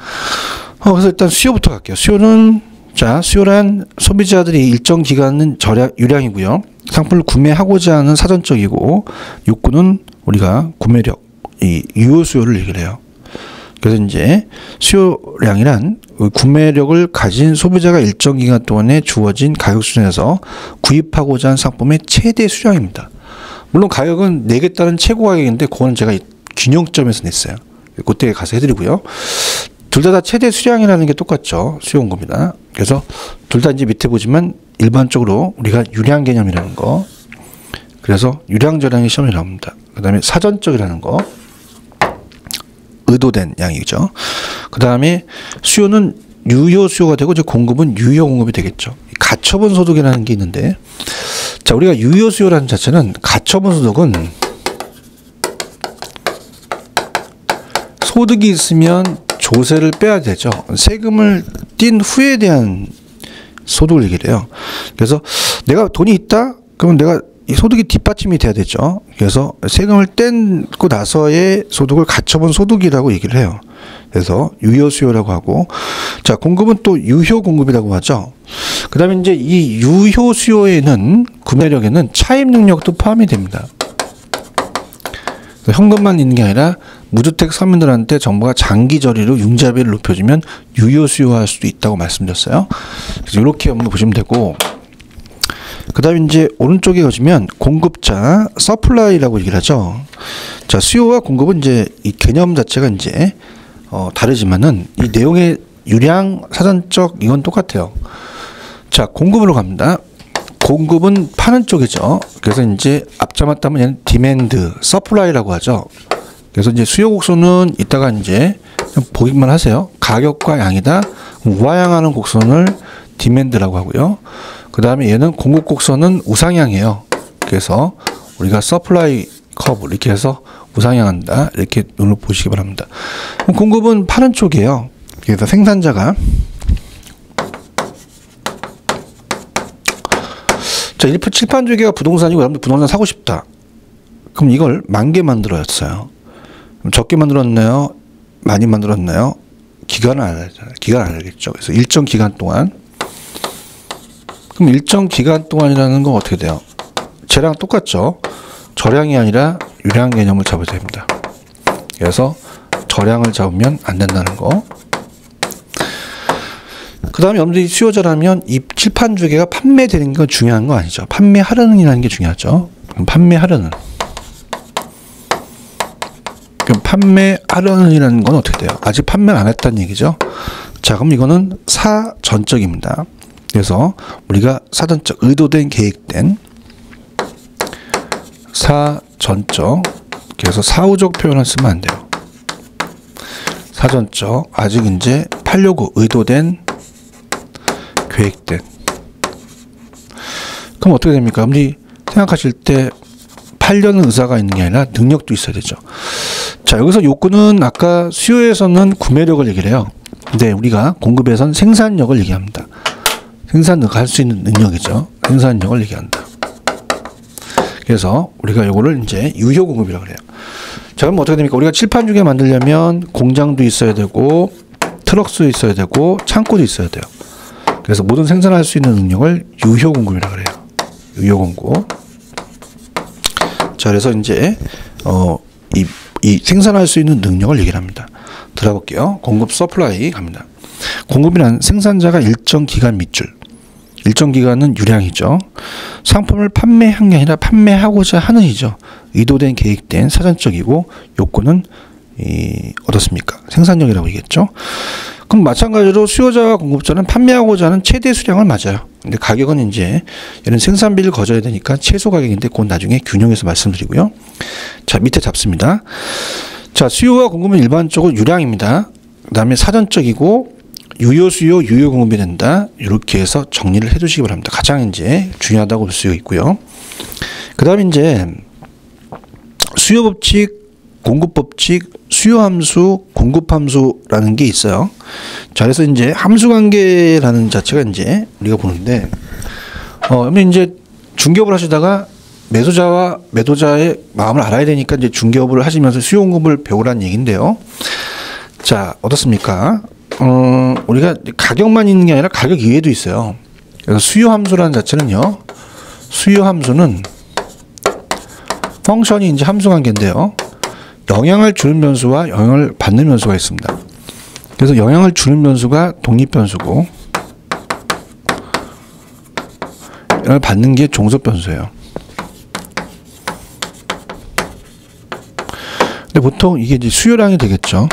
그래서 일단 수요부터 갈게요. 수요는, 자, 수요란 소비자들이 일정 기간은 유량이고요. 상품을 구매하고자 하는 사전적이고, 욕구는 우리가 구매력, 이 유효 수요를 얘기를 해요. 그래서 이제 수요량이란 구매력을 가진 소비자가 일정 기간 동안에 주어진 가격 수준에서 구입하고자 하는 상품의 최대 수량입니다. 물론 가격은 내겠다는 최고 가격인데 그거는 제가 균형점에서 냈어요. 그때 가서 해드리고요. 둘 다 최대 수량이라는 게 똑같죠. 수요 공급이다. 그래서 둘 다 이제 밑에 보지만 일반적으로 우리가 유량 개념이라는 거, 그래서 유량 저량의 시험이 나옵니다. 그 다음에 사전적이라는 거, 의도된 양이죠. 그 다음에 수요는 유효 수요가 되고 이제 공급은 유효 공급이 되겠죠. 가처분 소득이라는 게 있는데, 자, 우리가 유효 수요라는 자체는 가처분 소득은 소득이 있으면 조세를 빼야 되죠. 세금을 띈 후에 대한 소득을 얘기를 해요. 그래서 내가 돈이 있다? 그러면 내가 이 소득이 뒷받침이 돼야 되죠. 그래서 세금을 떼고 나서의 소득을 가처분 소득이라고 얘기를 해요. 그래서 유효 수요라고 하고, 자, 공급은 또 유효 공급이라고 하죠. 그 다음에 이제 이 유효 수요에는, 구매력에는 차입 능력도 포함이 됩니다. 현금만 있는 게 아니라 무주택 서민들한테 정부가 장기 저리로 융자비를 높여주면 유효 수요할 수도 있다고 말씀드렸어요. 그래서 이렇게 한번 보시면 되고, 그 다음에 이제 오른쪽에 가시면 공급자, 서플라이라고 얘기를 하죠. 자, 수요와 공급은 이제 이 개념 자체가 이제 다르지만은 이 내용의 유량, 사전적 이건 똑같아요. 자, 공급으로 갑니다. 공급은 파는 쪽이죠. 그래서 이제 앞자 맞다면 얘는 디맨드, 서플라이라고 하죠. 그래서 이제 수요 곡선은 이따가 이제 보기만 하세요. 가격과 양이다. 우하향하는 곡선을 디맨드라고 하고요. 그 다음에 얘는 공급 곡선은 우상향이에요. 그래서 우리가 서플라이 커브 이렇게 해서 우상향한다. 이렇게 눈으로 보시기 바랍니다. 공급은 파는 쪽이에요. 그래서 생산자가, 자, 칠판주기가 부동산이고 여러분들 부동산 사고 싶다. 그럼 이걸 10,000개 만들었어요. 그럼 적게 만들었나요? 많이 만들었나요? 기간을 안 알잖아요. 기간을 안 알겠죠. 그래서 일정 기간 동안. 그럼 일정 기간 동안이라는 건 어떻게 돼요? 쟤랑 똑같죠. 절량이 아니라 유량 개념을 잡아야 됩니다. 그래서 절량을 잡으면 안 된다는 거. 그 다음에 여러분들이 수요자라면 이 칠판 주개가 판매되는 게 중요한 거 아니죠. 판매하려는이라는 게 중요하죠. 그럼 판매하려는. 그럼 판매하려는이라는 건 어떻게 돼요? 아직 판매를 안 했다는 얘기죠. 자, 그럼 이거는 사전적입니다. 그래서 우리가 사전적, 의도된, 계획된, 사전적, 그래서 사후적 표현을 쓰면 안 돼요. 사전적, 아직 이제 팔려고 의도된, 계획된. 그럼 어떻게 됩니까? 우리 생각하실 때 팔려는 의사가 있는 게 아니라 능력도 있어야 되죠. 자, 여기서 욕구는 아까 수요에서는 구매력을 얘기를 해요. 근데 우리가 공급에서는 생산력을 얘기합니다. 생산력, 할 수 있는 능력이죠. 생산력을 얘기한다. 그래서 우리가 요거를 이제 유효 공급이라고 그래요. 자, 그럼 어떻게 됩니까? 우리가 칠판 중에 만들려면 공장도 있어야 되고, 트럭도 있어야 되고, 창고도 있어야 돼요. 그래서 모든 생산할 수 있는 능력을 유효 공급이라고 그래요. 유효 공급. 자, 그래서 이제, 이 생산할 수 있는 능력을 얘기를 합니다. 들어볼게요. 공급 서플라이 갑니다. 공급이란 생산자가 일정 기간 밑줄. 일정 기간은 유량이죠. 상품을 판매한 게 아니라 판매하고자 하는 이죠. 의도된, 계획된, 사전적이고, 욕구는 어떻습니까? 생산력이라고 얘기했죠. 그럼 마찬가지로 수요자와 공급자는 판매하고자 하는 최대 수량을 맞아요. 근데 가격은 이제 얘는 생산비를 거둬야 되니까 최소 가격인데 그건 나중에 균형해서 말씀드리고요. 자, 밑에 잡습니다. 자, 수요와 공급은 일반적으로 유량입니다. 그 다음에 사전적이고 유효 수요, 유효 공급이 된다. 이렇게 해서 정리를 해 주시기 바랍니다. 가장 이제 중요하다고 볼 수 있고요. 그 다음에 이제 수요 법칙, 공급 법칙, 수요 함수, 공급 함수라는 게 있어요. 자, 그래서 이제 함수 관계라는 자체가 이제 우리가 보는데, 이제 중개업을 하시다가 매수자와 매도자의 마음을 알아야 되니까 이제 중개업을 하시면서 수요 공급을 배우라는 얘기인데요. 자, 어떻습니까? 우리가 가격만 있는 게 아니라 가격 이외에도 있어요. 그래서 수요 함수라는 자체는요, 수요 함수는 펑션이 이제 함수 관계인데요. 영향을 주는 변수와 영향을 받는 변수가 있습니다. 그래서 영향을 주는 변수가 독립 변수고, 영향을 받는 게 종속 변수예요. 근데 보통 이게 이제 수요량이 되겠죠.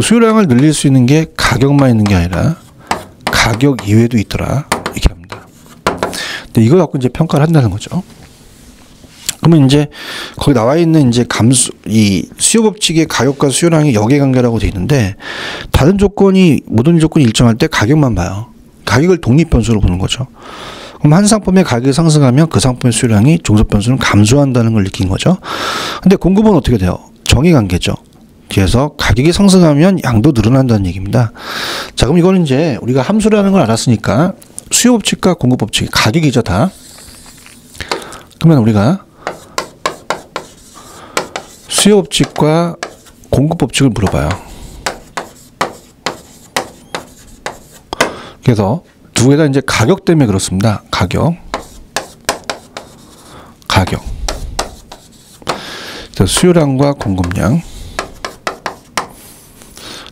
수요량을 늘릴 수 있는 게 가격만 있는 게 아니라 가격 이외에도 있더라. 이렇게 합니다. 근데 이거 갖고 이제 평가를 한다는 거죠. 그러면 이제 거기 나와 있는 이제 감수, 이 수요 법칙의 가격과 수요량이 역외관계라고 되어 있는데, 다른 조건이, 모든 조건이 일정할 때 가격만 봐요. 가격을 독립 변수로 보는 거죠. 그럼 한 상품의 가격이 상승하면 그 상품의 수요량이 종속 변수는 감소한다는 걸 느낀 거죠. 근데 공급은 어떻게 돼요? 정의 관계죠. 그래서 가격이 상승하면 양도 늘어난다는 얘기입니다. 자, 그럼 이거는 이제 우리가 함수라는 걸 알았으니까 수요 법칙과 공급 법칙, 가격이죠, 다. 그러면 우리가 수요 법칙과 공급 법칙을 물어봐요. 그래서 두 개 다 이제 가격 때문에 그렇습니다. 가격. 그래서 수요량과 공급량.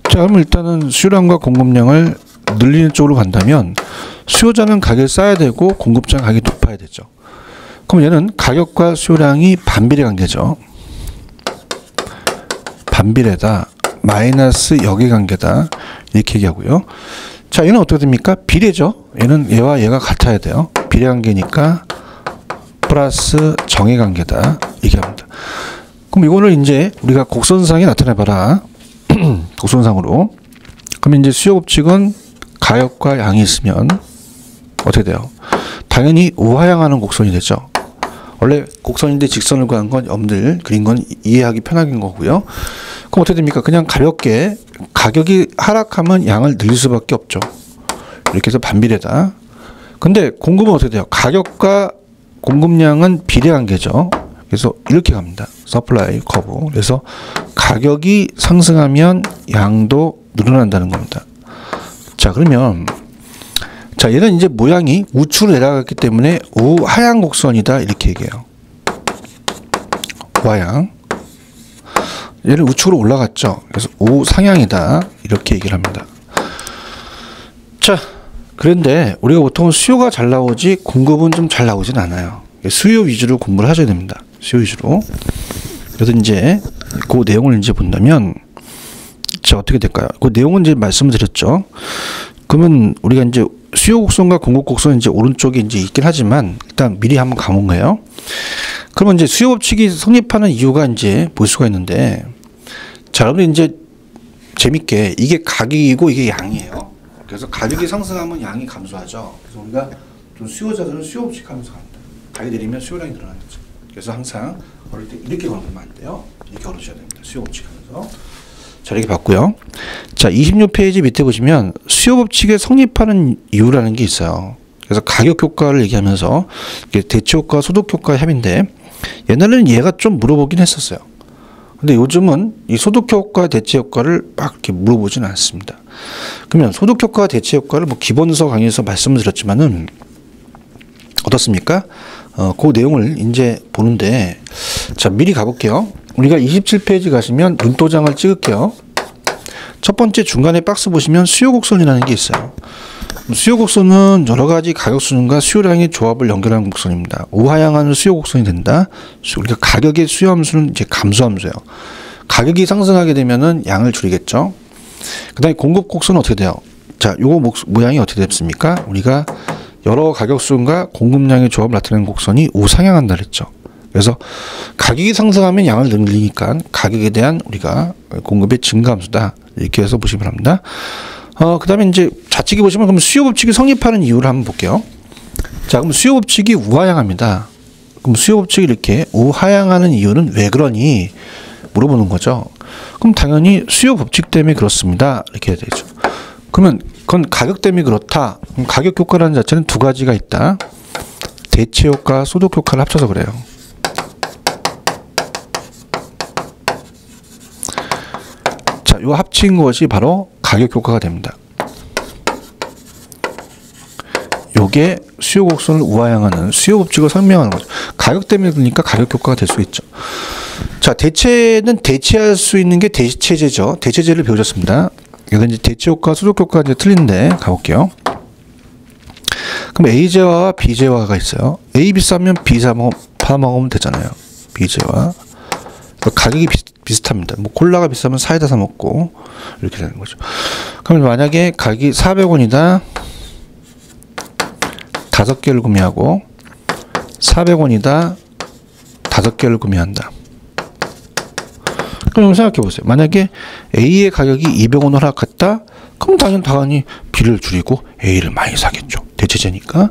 자, 그럼 일단은 수요량과 공급량을 늘리는 쪽으로 간다면 수요자는 가격을 쌓아야 되고 공급자는 가격이 높아야 되죠. 그럼 얘는 가격과 수요량이 반비례 관계죠. 반비례다, 마이너스 역외관계다, 이렇게 얘기하고요. 자, 얘는 어떻게 됩니까? 비례죠. 얘는 얘와 얘가 같아야 돼요. 비례관계니까 플러스 정외관계다, 이렇게 합니다. 그럼 이거를 이제 우리가 곡선상에 나타내봐라. 곡선상으로. 그러면 이제 수요 법칙은 가격과 양이 있으면 어떻게 돼요? 당연히 우하향하는 곡선이 되죠. 원래 곡선인데 직선을 구한 건 여러분들 그린 건 이해하기 편하긴 거고요. 그럼 어떻게 됩니까? 그냥 가볍게 가격이 하락하면 양을 늘릴 수밖에 없죠. 이렇게 해서 반비례다. 근데 공급은 어떻게 돼요? 가격과 공급량은 비례관계죠. 그래서 이렇게 갑니다. 서플라이 커브. 그래서 가격이 상승하면 양도 늘어난다는 겁니다. 자, 그러면 자, 얘는 이제 모양이 우측으로 내려갔기 때문에 우하향 곡선이다, 이렇게 얘기해요. 우하향. 얘는 우측으로 올라갔죠. 그래서 우상향이다, 이렇게 얘기를 합니다. 자, 그런데 우리가 보통 수요가 잘 나오지 공급은 좀 잘 나오진 않아요. 수요 위주로 공부를 하셔야 됩니다. 수요 위주로. 그래서 이제 그 내용을 이제 본다면, 자, 어떻게 될까요? 그 내용은 이제 말씀을 드렸죠. 그러면 우리가 이제 수요 곡선과 공급 곡선은 이제 오른쪽에 이제 있긴 하지만 일단 미리 한번 가본 거예요. 그러면 이제 수요 법칙이 성립하는 이유가 이제 볼 수가 있는데, 자, 여러분 이제 재밌게 이게 가격이고 이게 양이에요. 그래서 가격이 상승하면 양이 감소하죠. 그래서 우리가 좀 수요자들은 수요 법칙 하면서 갑니다. 가격이 내리면 수요량이 늘어나겠죠. 그래서 항상 걸을 때 이렇게 걸으면 안 돼요. 이렇게 걸으셔야 됩니다. 수요 법칙 하면서. 자, 이렇게 봤고요. 자, 26페이지 밑에 보시면 수요 법칙에 성립하는 이유라는 게 있어요. 그래서 가격 효과를 얘기하면서 이게 대체 효과, 소득 효과의 합인데, 옛날에는 얘가 좀 물어보긴 했었어요. 근데 요즘은 이 소득 효과, 대체 효과를 막 이렇게 물어보지는 않습니다. 그러면 소득 효과, 대체 효과를 뭐 기본서 강의에서 말씀을 드렸지만은 어떻습니까? 그 내용을 이제 보는데, 자, 미리 가볼게요. 우리가 27페이지 가시면 눈도장을 찍을게요. 첫 번째 중간에 박스 보시면 수요 곡선이라는 게 있어요. 수요 곡선은 여러 가지 가격 수준과 수요량의 조합을 연결하는 곡선입니다. 우하향하는 수요 곡선이 된다. 우리가 가격의 수요 함수는 이제 감소 함수예요. 가격이 상승하게 되면은 양을 줄이겠죠. 그다음에 공급 곡선은 어떻게 돼요? 자, 요거 모양이 어떻게 됐습니까? 우리가 여러 가격 수준과 공급량의 조합을 나타내는 곡선이 우상향한다 그랬죠. 그래서 가격이 상승하면 양을 늘리니까 가격에 대한 우리가 공급의 증가 함수다. 이렇게 해서 보시면 합니다. 그 다음에 이제 좌측에 보시면 그럼 수요 법칙이 성립하는 이유를 한번 볼게요. 자, 그럼 수요 법칙이 우하향합니다. 그럼 수요 법칙이 이렇게 우하향하는 이유는 왜 그러니? 물어보는 거죠. 그럼 당연히 수요 법칙 때문에 그렇습니다. 이렇게 해야 되죠. 그러면 그건 가격 때문에 그렇다. 그럼 가격 효과라는 자체는 두 가지가 있다. 대체 효과, 소득 효과를 합쳐서 그래요. 자, 요 합친 것이 바로 가격 효과가 됩니다. 요게 수요 곡선을 우하향하는 수요 법칙을 설명하는 거죠. 가격 때문에 그러니까 가격 효과가 될 수 있죠. 자, 대체는 대체할 수 있는 게 대체제죠. 대체제를 배우셨습니다. 그래서 이제 대체 효과, 소득 효과가 이제 틀린데 가볼게요. 그럼 A제화와 B제화가 있어요. A 비싸면 B 사 먹으면 되잖아요. B제화. 가격이 비슷합니다. 뭐 콜라가 비싸면 사이다 사 먹고 이렇게 되는 거죠. 그럼 만약에 가격이 400원이다. 5개를 구매하고 400원이다. 5개를 구매한다. 그럼 생각해 보세요. 만약에 A의 가격이 200원을 하락했다. 그럼 당연히 B를 줄이고 A를 많이 사겠죠. 대체제니까.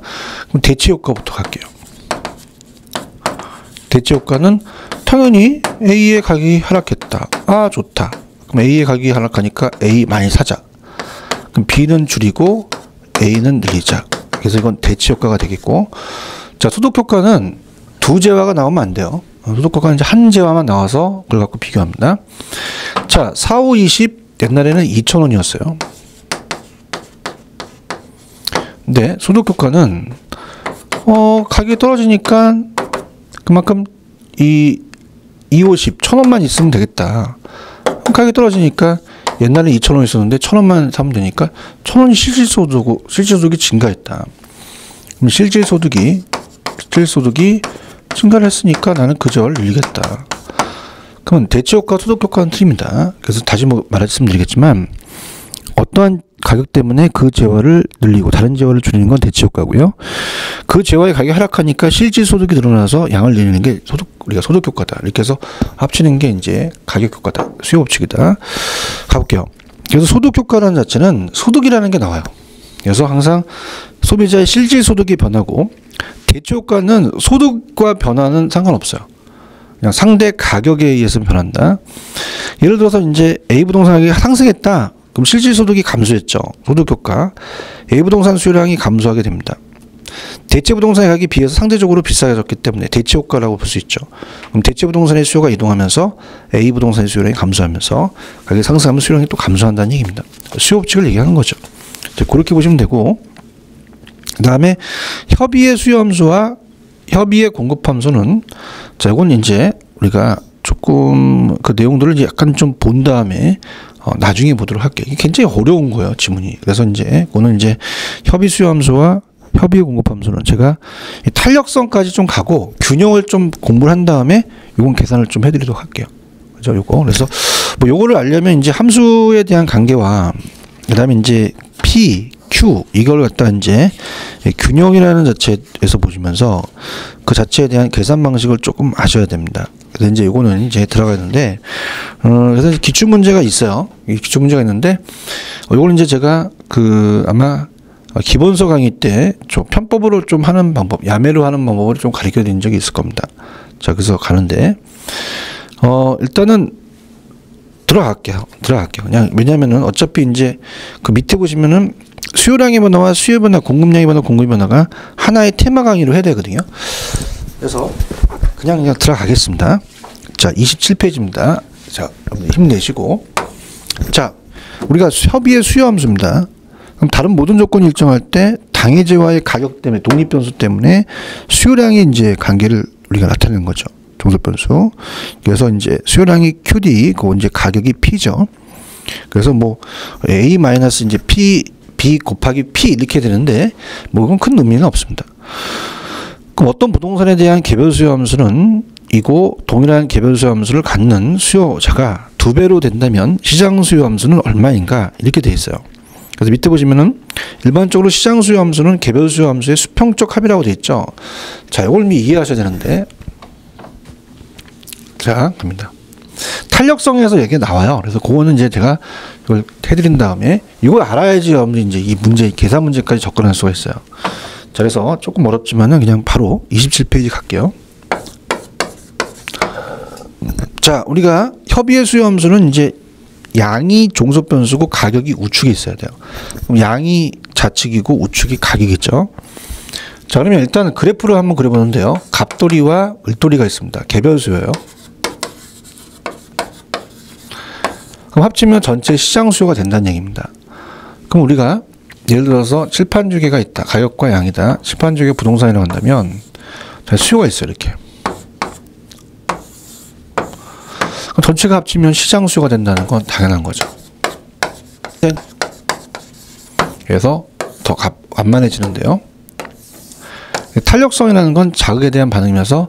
그럼 대체 효과부터 갈게요. 대체 효과는 당연히 A의 가격이 하락했다. 아, 좋다. 그럼 A의 가격이 하락하니까 A 많이 사자. 그럼 B는 줄이고 A는 늘리자. 그래서 이건 대체 효과가 되겠고, 자, 소득 효과는 두 제화가 나오면 안 돼요. 소득 효과는 이제 한 제화만 나와서 그걸 갖고 비교합니다. 자, 4, 5, 20 옛날에는 2,000원이었어요. 근데 소득 효과는 가격이 떨어지니까 그만큼 이 2, 50, 1,000원만 있으면 되겠다. 가격이 떨어지니까 옛날에 2,000원 있었는데 1,000원만 사면 되니까 1,000원이 실질소득이 증가했다. 그럼 실질소득이 증가를 했으니까 나는 그 제화를 늘리겠다. 그러면 대체효과, 소득효과는 틀립니다. 그래서 다시 말씀드리겠지만 어떠한 가격 때문에 그 제화를 늘리고 다른 제화를 줄이는 건 대체효과고요. 그 제화의 가격이 하락하니까 실질소득이 늘어나서 양을 늘리는 게 우리가 소득효과다. 이렇게 해서 합치는 게 이제 가격효과다. 수요법칙이다. 가볼게요. 그래서 소득효과라는 자체는 소득이라는 게 나와요. 그래서 항상 소비자의 실질소득이 변하고 대체효과는 소득과 변화는 상관없어요. 그냥 상대 가격에 의해서 변한다. 예를 들어서 이제 A 부동산 가격이 상승했다. 그럼 실질소득이 감소했죠. 소득효과. A 부동산 수요량이 감소하게 됩니다. 대체 부동산의 가격에 비해서 상대적으로 비싸졌기 때문에 대체효과라고 볼 수 있죠. 그럼 대체 부동산의 수요가 이동하면서 A 부동산의 수요량이 감소하면서 가격이 상승하면 수요량이 또 감소한다는 얘기입니다. 수요법칙을 얘기하는 거죠. 그렇게 보시면 되고, 그 다음에 협의의 수요함수와 협의의 공급함수는, 자, 이건 이제 우리가 조금 그 내용들을 약간 좀 본 다음에 나중에 보도록 할게요. 이게 굉장히 어려운 거예요, 지문이. 그래서 이제 그거는 이제 협의 수요함수와 협의 공급함수는 제가 탄력성까지 좀 가고 균형을 좀 공부를 한 다음에 이건 계산을 좀 해드리도록 할게요. 그죠? 요거. 그래서 뭐 요거를 알려면 이제 함수에 대한 관계와 그다음에 이제 P Q 이걸 갖다 이제 균형이라는 자체에서 보시면서 그 자체에 대한 계산 방식을 조금 아셔야 됩니다. 그래서 이제 이거는 이제 들어가는데 그래서 기출 문제가 있어요. 기출 문제가 있는데 이걸 이제 제가 아마 기본서 강의 때 좀 편법으로 좀 하는 방법, 야매로 하는 방법을 좀 가르쳐 드린 적이 있을 겁니다. 자, 그래서 가는데 일단은 들어갈게요. 그냥 왜냐면은 어차피 이제 그 밑에 보시면은 수요량의 변화와 수요 변화, 공급량의 변화, 공급의 변화가 하나의 테마 강의로 해야 되거든요. 그래서 그냥 들어가겠습니다. 자, 27페이지입니다. 자, 여러분 힘내시고. 자, 우리가 협의의 수요 함수입니다. 그럼 다른 모든 조건이 일정할 때 당해제와의 가격 때문에 독립 변수 때문에 수요량의 이제 관계를 우리가 나타내는 거죠. 종속 변수. 그래서 이제 수요량이 QD, 그 이제 가격이 P죠. 그래서 뭐 A 마이너스 이제 B 곱하기 P 이렇게 되는데 뭐 그건 큰 의미는 없습니다. 그럼 어떤 부동산에 대한 개별 수요 함수는 이고 동일한 개별 수요 함수를 갖는 수요자가 2배로 된다면 시장 수요 함수는 얼마인가 이렇게 돼 있어요. 그래서 밑에 보시면은 일반적으로 시장 수요 함수는 개별 수요 함수의 수평적 합이라고 돼 있죠. 자, 이걸 이해하셔야 되는데 자, 갑니다. 탄력성에서 얘기가 나와요. 그래서 그거는 이제 제가 이걸 해드린 다음에 이걸 알아야지 이제 이 문제, 계산 문제까지 접근할 수가 있어요. 자, 그래서 조금 어렵지만은 그냥 바로 27페이지 갈게요. 자, 우리가 협의의 수요 함수는 이제 양이 종속 변수고 가격이 우측에 있어야 돼요. 그럼 양이 좌측이고 우측이 가격이죠. 자, 그러면 일단 그래프를 한번 그려보는데요. 갑돌이와 을돌이가 있습니다. 개별 수요예요. 그럼 합치면 전체 시장 수요가 된다는 얘기입니다. 그럼 우리가 예를 들어서 칠판주계가 있다. 가격과 양이다. 칠판주계 부동산이라고 한다면 수요가 있어요. 이렇게. 그럼 전체가 합치면 시장 수요가 된다는 건 당연한 거죠. 그래서 더 완만해지는데요. 탄력성이라는 건 자극에 대한 반응이면서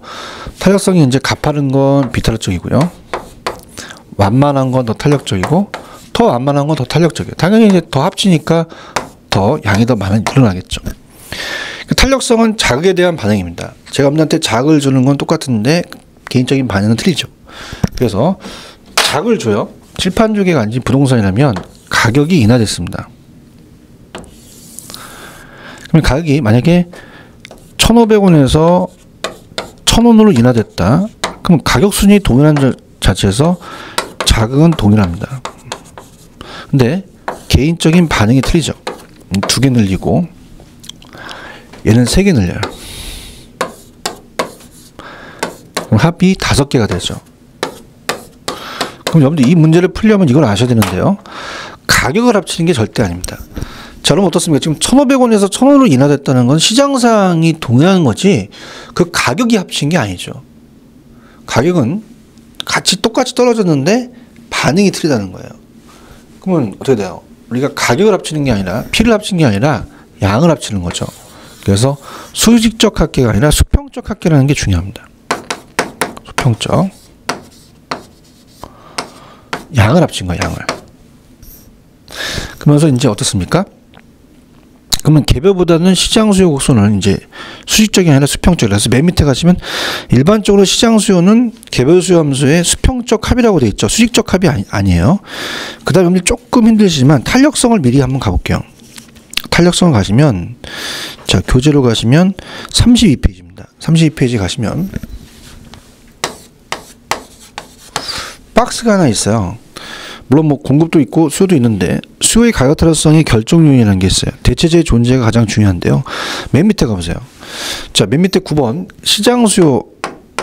탄력성이 이제 가파른 건 비탄력적이고요. 완만한 건 더 탄력적이고 더 완만한 건 더 탄력적이에요. 당연히 이제 더 합치니까 더 양이 더 많이 늘어나겠죠. 탄력성은 자극에 대한 반응입니다. 제가 여러분한테 자극을 주는 건 똑같은데 개인적인 반응은 틀리죠. 그래서 자극을 줘요. 칠판주계가 아닌 부동산이라면 가격이 인하됐습니다. 그럼 가격이 만약에 1,500원에서 1,000원으로 인하됐다. 그럼 가격 순위 동일한 자체에서 자극은 동일합니다. 근데 개인적인 반응이 틀리죠. 2개 늘리고 얘는 3개 늘려요. 그럼 합이 5개가 되죠. 그럼 여러분들 이 문제를 풀려면 이걸 아셔야 되는데요. 가격을 합치는 게 절대 아닙니다. 자, 그럼 어떻습니까? 지금 1,500원에서 1,000원으로 인하됐다는 건 시장상이 동일한 거지 그 가격이 합친 게 아니죠. 가격은 똑같이 떨어졌는데 반응이 틀리다는 거예요. 그러면 어떻게 돼요? 우리가 가격을 합치는 게 아니라 P를 합치는 게 아니라 양을 합치는 거죠. 그래서 수직적 합계가 아니라 수평적 합계라는 게 중요합니다. 수평적. 양을 합친 거예요. 양을. 그러면서 이제 어떻습니까? 그러면 개별보다는 시장 수요 곡선은 이제 수직적이 아니라 수평적이라서 맨 밑에 가시면 일반적으로 시장 수요는 개별 수요 함수의 수평적 합이라고 되어 있죠. 수직적 합이 아니에요. 그 다음에 조금 힘들지만 탄력성을 미리 한번 가볼게요. 탄력성을 가시면 자, 교재로 가시면 32페이지입니다. 32페이지 가시면 박스가 하나 있어요. 물론 뭐 공급도 있고 수요도 있는데 수요의 가격 탄력성이 결정 요인이라는 게 있어요. 대체제의 존재가 가장 중요한데요. 맨 밑에 가보세요. 자, 맨 밑에 9번 시장 수요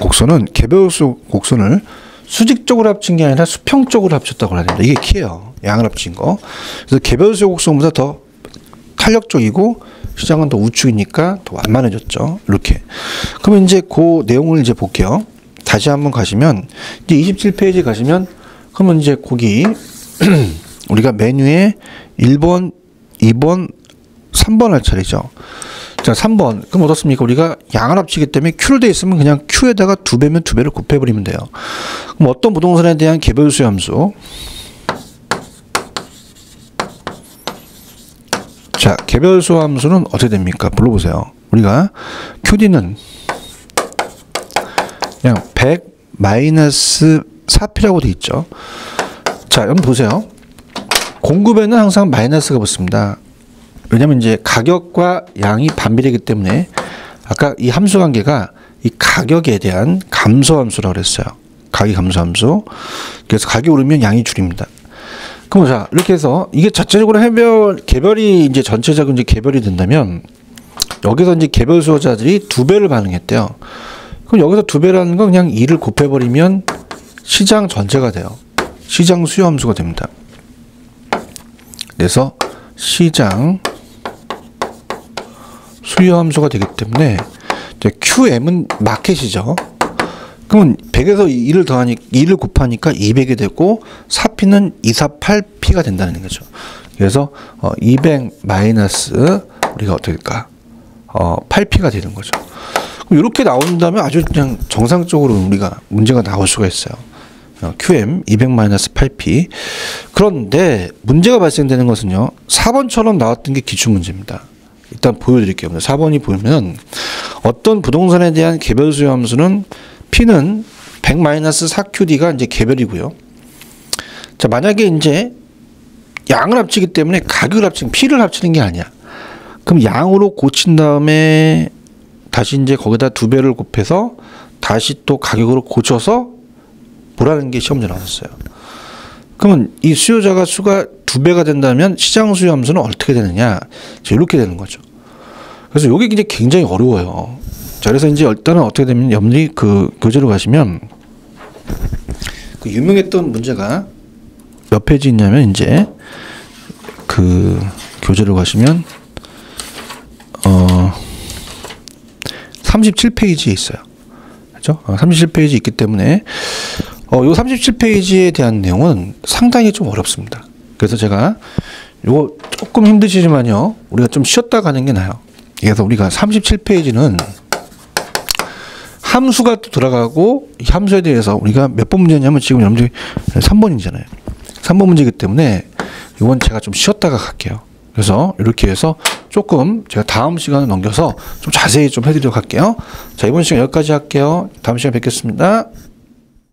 곡선은 개별 수요 곡선을 수직적으로 합친 게 아니라 수평적으로 합쳤다고 해야 됩니다. 이게 키예요. 양을 합친 거. 그래서 개별 수요 곡선보다 더 탄력적이고 시장은 더 우측이니까 더 완만해졌죠. 이렇게. 그러면 이제 그 내용을 이제 볼게요. 다시 한번 가시면 이제 27페이지 가시면 그러면 이제 거기 우리가 메뉴에 1번, 2번, 3번 할 차례죠. 자, 3번. 그럼 어떻습니까? 우리가 양을 합치기 때문에 Q로 되어 있으면 그냥 Q에다가 2배면 2배를 곱해버리면 돼요. 그럼 어떤 부동산에 대한 개별 수요 함수. 자, 개별수 함수는 어떻게 됩니까? 불러보세요. 우리가 QD는 그냥 100 마이너스 4P라고 돼 있죠. 자, 여러분 보세요. 공급에는 항상 마이너스가 붙습니다. 왜냐면 이제 가격과 양이 반비례이기 때문에 아까 이 함수 관계가 이 가격에 대한 감소 함수라고 그랬어요. 가격 감소 함수. 그래서 가격이 오르면 양이 줄입니다. 그럼 자, 이렇게 해서 이게 자체적으로 개별이 이제 전체적인 이제 개별이 된다면 여기서 이제 개별 수요자들이 2배를 반응했대요. 그럼 여기서 2배라는 건 그냥 2를 곱해버리면 시장 전체가 돼요. 시장 수요 함수가 됩니다. 그래서 시장 수요 함수가 되기 때문에 이제 QM은 마켓이죠. 그러면 100에서 2를 더하니 2를 곱하니까 200이 되고 4P는 248P가 된다는 거죠. 그래서 200 마이너스 우리가 어떻게 될까? 8P가 되는 거죠. 그럼 이렇게 나온다면 아주 그냥 정상적으로 우리가 문제가 나올 수가 있어요. QM 200 마이너스 8P. 그런데 문제가 발생되는 것은요. 4번처럼 나왔던 게 기출문제입니다. 일단 보여드릴게요. 4번이 보면 어떤 부동산에 대한 개별 수요 함수는 P는 100 마이너스 4QD가 이제 개별이고요. 자, 만약에 이제 양을 합치기 때문에 가격을 합치는 P를 합치는 게 아니야. 그럼 양으로 고친 다음에 다시 이제 거기다 2배를 곱해서 다시 또 가격으로 고쳐서 보라는 게 시험문제 나왔어요. 그러면 이 수요자가 수가 2배가 된다면 시장 수요 함수는 어떻게 되느냐? 이렇게 되는 거죠. 그래서 이게 이제 굉장히 어려워요. 자, 그래서 이제 일단은 어떻게 되면 여러분들이 그 교재로 가시면 그 유명했던 문제가 몇 페이지 있냐면 이제 그 교재로 가시면 37페이지에 있어요. 그렇죠? 37페이지 있기 때문에 요 37페이지에 대한 내용은 상당히 좀 어렵습니다. 그래서 제가 요거 조금 힘드시지만요. 우리가 좀 쉬었다 가는 게 나아요. 그래서 우리가 37페이지는 함수가 또 들어가고 이 함수에 대해서 우리가 몇 번 문제냐면 지금 여러분들이 3번이잖아요. 3번 문제이기 때문에 이건 제가 좀 쉬었다가 갈게요. 그래서 이렇게 해서 조금 제가 다음 시간을 넘겨서 좀 자세히 좀 해드리도록 할게요. 자, 이번 시간 여기까지 할게요. 다음 시간에 뵙겠습니다.